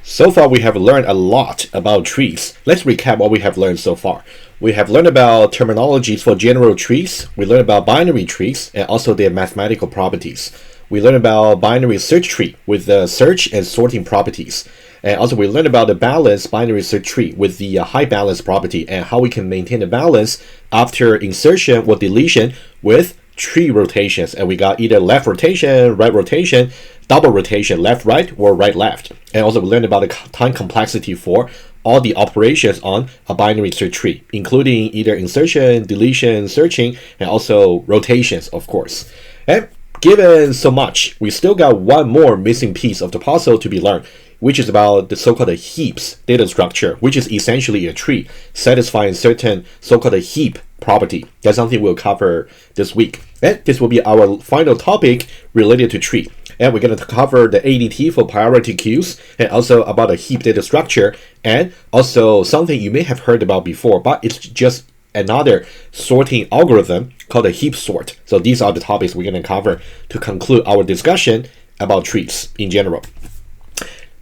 So far, we have learned a lot about trees. Let's recap what we have learned so far. We have learned about terminologies for general trees. We learned about binary trees and also their mathematical properties. We learned about binary search tree with the search and sorting properties. And also we learned about the balanced binary search tree with the high balance property and how we can maintain the balance after insertion or deletion with tree rotations. And we got either left rotation, right rotation, double rotation, left right, or right left. And also we learned about the time complexity for all the operations on a binary search tree, including either insertion, deletion, searching, and also rotations, of course. And given so much, we still got one more missing piece of the puzzle to be learned, which is about the so-called heaps data structure, which is essentially a tree satisfying certain so-called heap property. That's something we'll cover this week. And this will be our final topic related to tree. And we're going to cover the ADT for priority queues and also about a heap data structure and also something you may have heard about before, but it's just another sorting algorithm called a heap sort. So these are the topics we're going to cover to conclude our discussion about trees in general.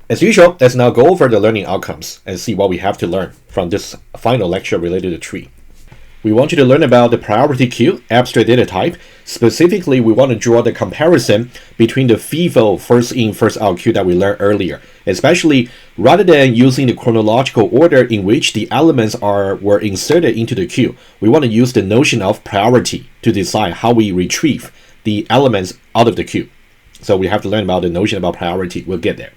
As usual, let's now go over the learning outcomes and see what we have to learn from this final lecture related to tree. We want you to learn about the priority queue, abstract data type. Specifically, we want to draw the comparison between the FIFO first in, first out queue that we learned earlier, especially rather than using the chronological order in which the elements were inserted into the queue. We want to use the notion of priority to decide how we retrieve the elements out of the queue. So we have to learn about the notion about priority. We'll get there.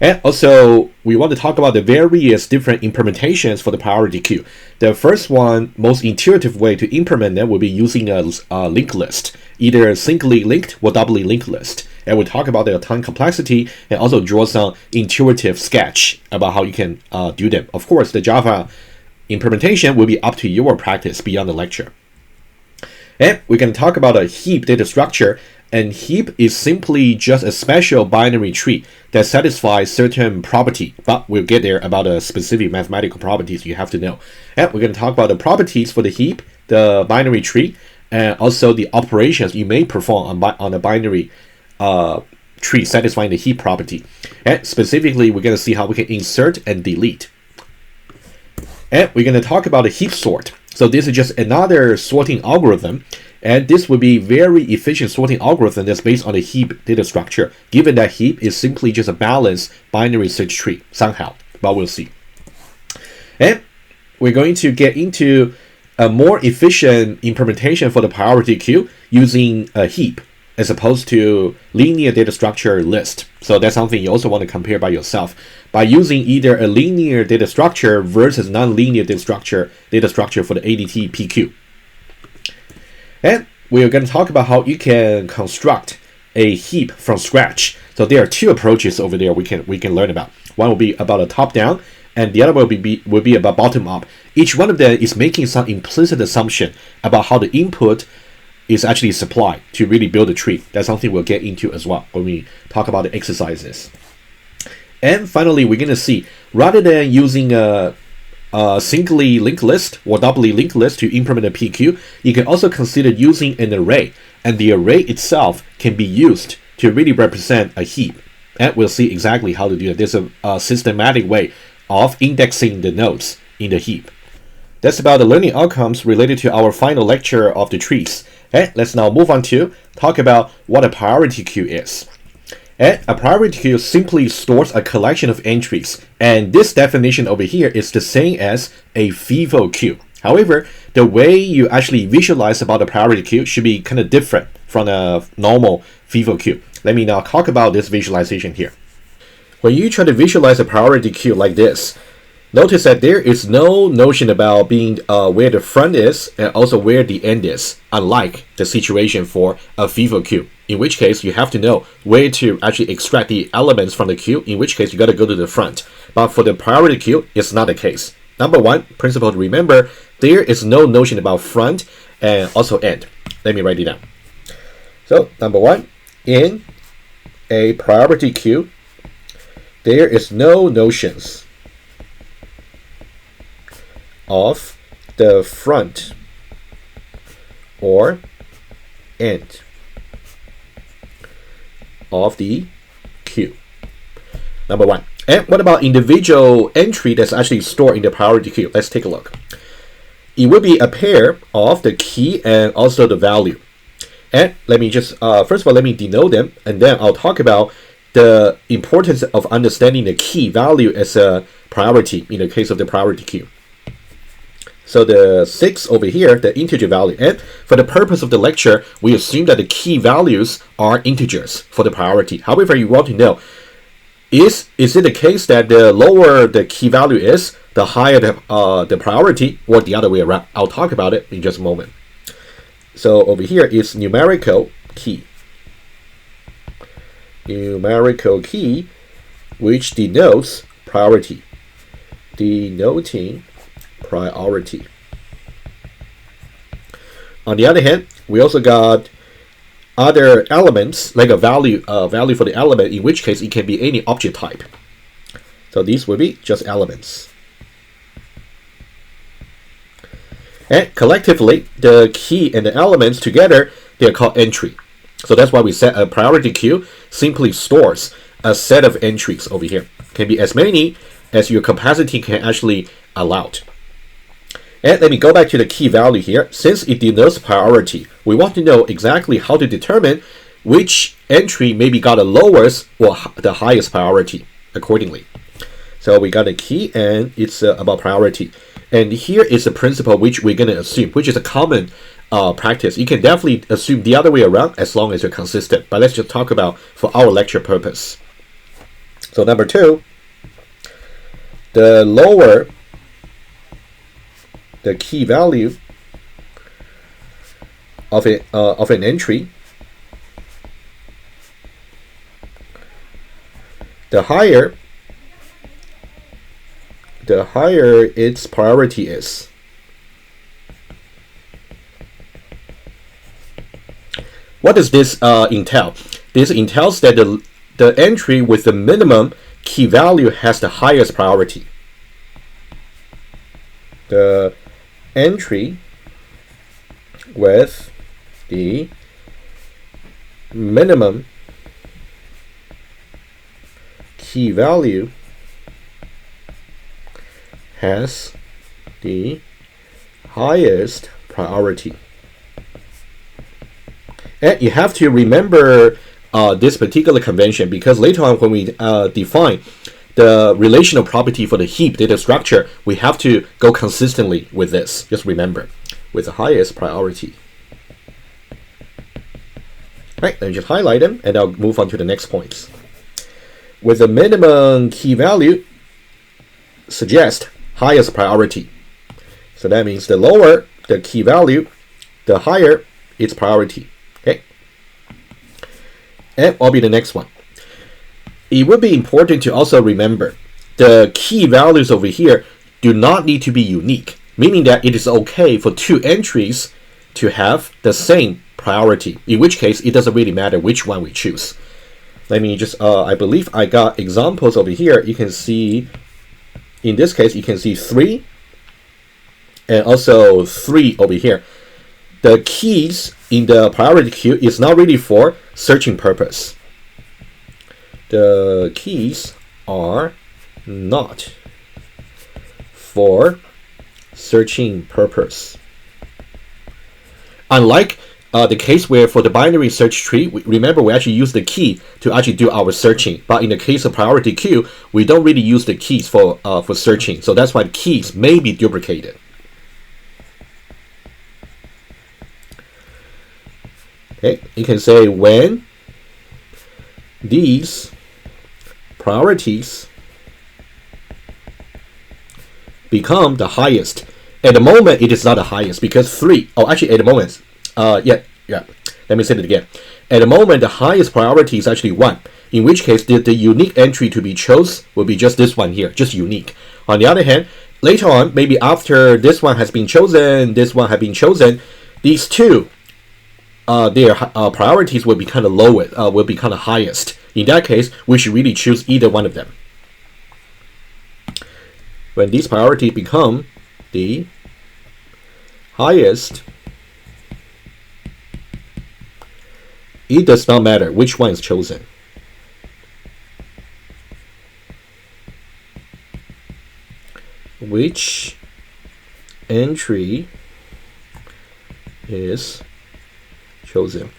And also, we want to talk about the various different implementations for the priority queue. The first one, most intuitive way to implement them will be using a linked list, either singly linked or doubly linked list. And we'll talk about the time complexity and also draw some intuitive sketch about how you can do them. Of course, the Java implementation will be up to your practice beyond the lecture. And we're going to talk about a heap data structure. And heap is simply just a special binary tree that satisfies certain property, but we'll get there about the specific mathematical properties you have to know. And we're going to talk about the properties for the heap, the binary tree, and also the operations you may perform on a binary tree satisfying the heap property. And specifically, we're going to see how we can insert and delete. And we're going to talk about the heap sort. So this is just another sorting algorithm. And this would be very efficient sorting algorithm that's based on the heap data structure, given that heap is simply just a balanced binary search tree somehow, but we'll see. And we're going to get into a more efficient implementation for the priority queue using a heap as opposed to linear data structure list. So that's something you also want to compare by yourself by using either a linear data structure versus non-linear data structure for the ADT PQ. And we are going to talk about how you can construct a heap from scratch. So there are two approaches over there we can learn about. One will be about a top-down, and the other will be about bottom-up. Each one of them is making some implicit assumption about how the input is actually supplied to really build a tree. That's something we'll get into as well when we talk about the exercises. And finally, we're going to see, rather than using a singly linked list or doubly linked list to implement a PQ, you can also consider using an array, and the array itself can be used to really represent a heap. And we'll see exactly how to do it. There's a systematic way of indexing the nodes in the heap. That's about the learning outcomes related to our final lecture of the trees. And let's now move on to talk about what a priority queue is. And a priority queue simply stores a collection of entries, and this definition over here is the same as a FIFO queue. However, the way you actually visualize about a priority queue should be kind of different from a normal FIFO queue. Let me now talk about this visualization here. When you try to visualize a priority queue like this, notice that there is no notion about being where the front is and also where the end is, unlike the situation for a FIFO queue, in which case you have to know where to actually extract the elements from the queue, in which case you got to go to the front. But for the priority queue, it's not the case. Number one principle to remember, there is no notion about front and also end. Let me write it down. So number one, in a priority queue, there is no notions of the front or end of the queue. Number one. And what about individual entry that's actually stored in the priority queue? Let's take a look. It will be a pair of the key and also the value. And let me just, first of all, let me denote them, and then I'll talk about the importance of understanding the key value as a priority in the case of the priority queue. So the 6 over here, the integer value. And for the purpose of the lecture, we assume that the key values are integers for the priority. However, you want to know, is it the case that the lower the key value is, the higher the priority, or the other way around? I'll talk about it in just a moment. So over here is numerical key. Numerical key, which denotes priority. Denoting priority. On the other hand, we also got other elements, like a value for the element, in which case it can be any object type. So these will be just elements. And collectively, the key and the elements together, they are called entry. So that's why we said a priority queue simply stores a set of entries over here. Can be as many as your capacity can actually allow. And let me go back to the key value here. Since it denotes priority, we want to know exactly how to determine which entry maybe got the lowest or the highest priority accordingly. So we got a key and it's about priority. And here is a principle which we're going to assume, which is a common practice. You can definitely assume the other way around as long as you're consistent. But let's just talk about for our lecture purpose. So number 2, the lower the key value of an entry, the higher its priority is. What does this entail? This entails that the entry with the minimum key value has the highest priority. The entry with the minimum key value has the highest priority. And you have to remember this particular convention, because later on when we define the relational property for the heap data structure, we have to go consistently with this. Just remember, with the highest priority. Right, let me just highlight them and I'll move on to the next points. With the minimum key value, suggest highest priority. So that means the lower the key value, the higher its priority. Okay. And what will be the next one? It would be important to also remember the key values over here do not need to be unique, meaning that it is okay for 2 entries to have the same priority, in which case it doesn't really matter which one we choose. Let me just, I believe I got examples over here. You can see, in this case, you can see 3 and also 3 over here. The keys in the priority queue is not really for searching purpose. The keys are not for searching purpose. Unlike the case where for the binary search tree, remember we actually use the key to actually do our searching. But in the case of priority queue, we don't really use the keys for searching. So that's why the keys may be duplicated. Okay, you can say when these priorities become the highest. At the moment, it is not the highest because 3. Oh, actually, at the moment, yeah. Let me say it again. At the moment, the highest priority is actually 1. In which case, the unique entry to be chosen will be just this one here, just unique. On the other hand, later on, maybe after this one has been chosen, this one has been chosen, these 2, their priorities will be kind of lowest, will be kind of highest. In that case, we should really choose either one of them. When these priorities become the highest, it does not matter which one is chosen. which entry is chosen.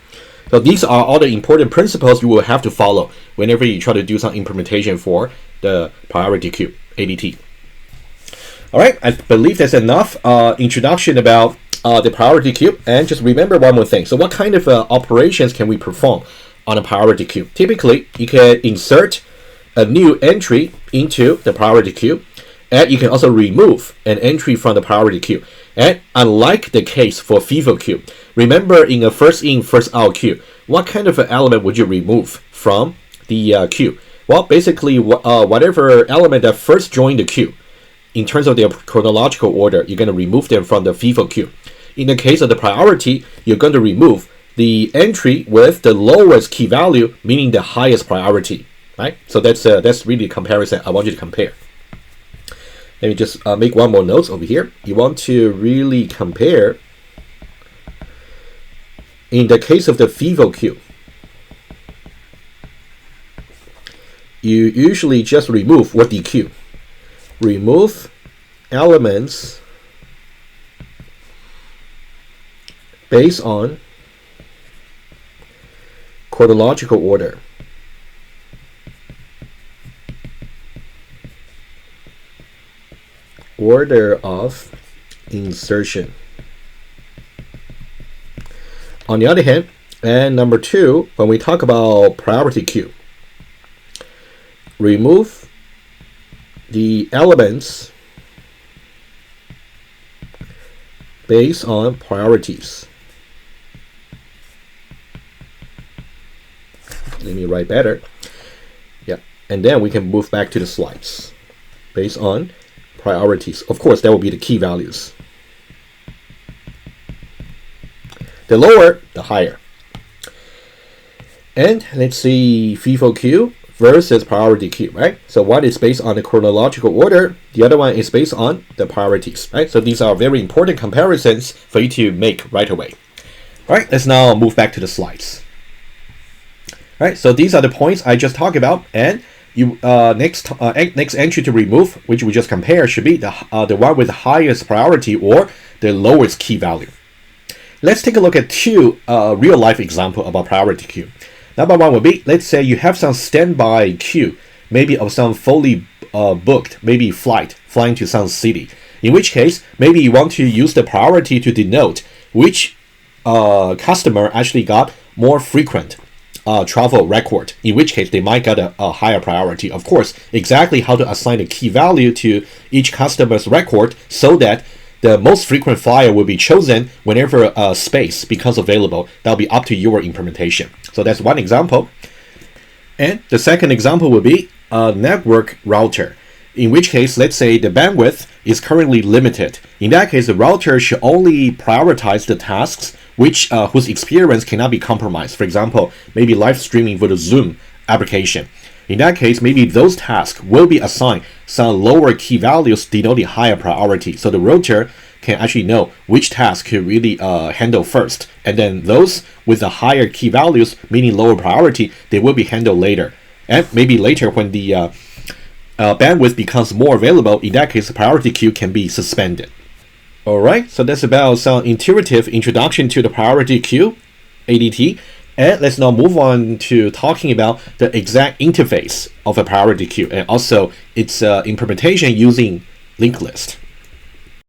So these are all the important principles you will have to follow whenever you try to do some implementation for the priority queue, ADT. All right, I believe that's enough introduction about the priority queue. And just remember one more thing. So what kind of operations can we perform on a priority queue? Typically, you can insert a new entry into the priority queue, and you can also remove an entry from the priority queue. And unlike the case for FIFO queue, remember in a first in, first out queue, what kind of an element would you remove from the queue? Well, basically, whatever element that first joined the queue, in terms of their chronological order, you're going to remove them from the FIFO queue. In the case of the priority, you're going to remove the entry with the lowest key value, meaning the highest priority, right? So that's really a comparison I want you to compare. Let me just make one more note over here. You want to really compare. In the case of the FIFO queue, you usually just remove what DQ. Remove elements based on chronological order. Order of insertion. On the other hand, and number two, when we talk about priority queue, remove the elements based on priorities. Let me write better. Yeah, and then we can move back to the slides. Based on priorities. Of course, that will be the key values. The lower, the higher. And let's see FIFO queue versus priority queue, right? So one is based on the chronological order, the other one is based on the priorities, right? So these are very important comparisons for you to make right away. All right, let's now move back to the slides. All right, so these are the points I just talked about, and you next entry to remove, which we just compare, should be the one with the highest priority or the lowest key value. Let's take a look at two real-life examples about priority queue. Number one would be, let's say you have some standby queue, maybe of some fully booked, maybe flying to some city. In which case, maybe you want to use the priority to denote which customer actually got more frequent travel record, in which case they might get a higher priority. Of course, exactly how to assign a key value to each customer's record so that the most frequent flyer will be chosen whenever space becomes available. That'll be up to your implementation. So that's one example. And the second example will be a network router, in which case, let's say the bandwidth is currently limited. In that case, the router should only prioritize the tasks whose experience cannot be compromised. For example, maybe live streaming for the Zoom application. In that case, maybe those tasks will be assigned some lower key values denoting higher priority. So the router can actually know which task could really handle first. And then those with the higher key values, meaning lower priority, they will be handled later. And maybe later when the bandwidth becomes more available, in that case, the priority queue can be suspended. All right, so that's about some intuitive introduction to the priority queue, ADT. And let's now move on to talking about the exact interface of a priority queue and also its implementation using linked list.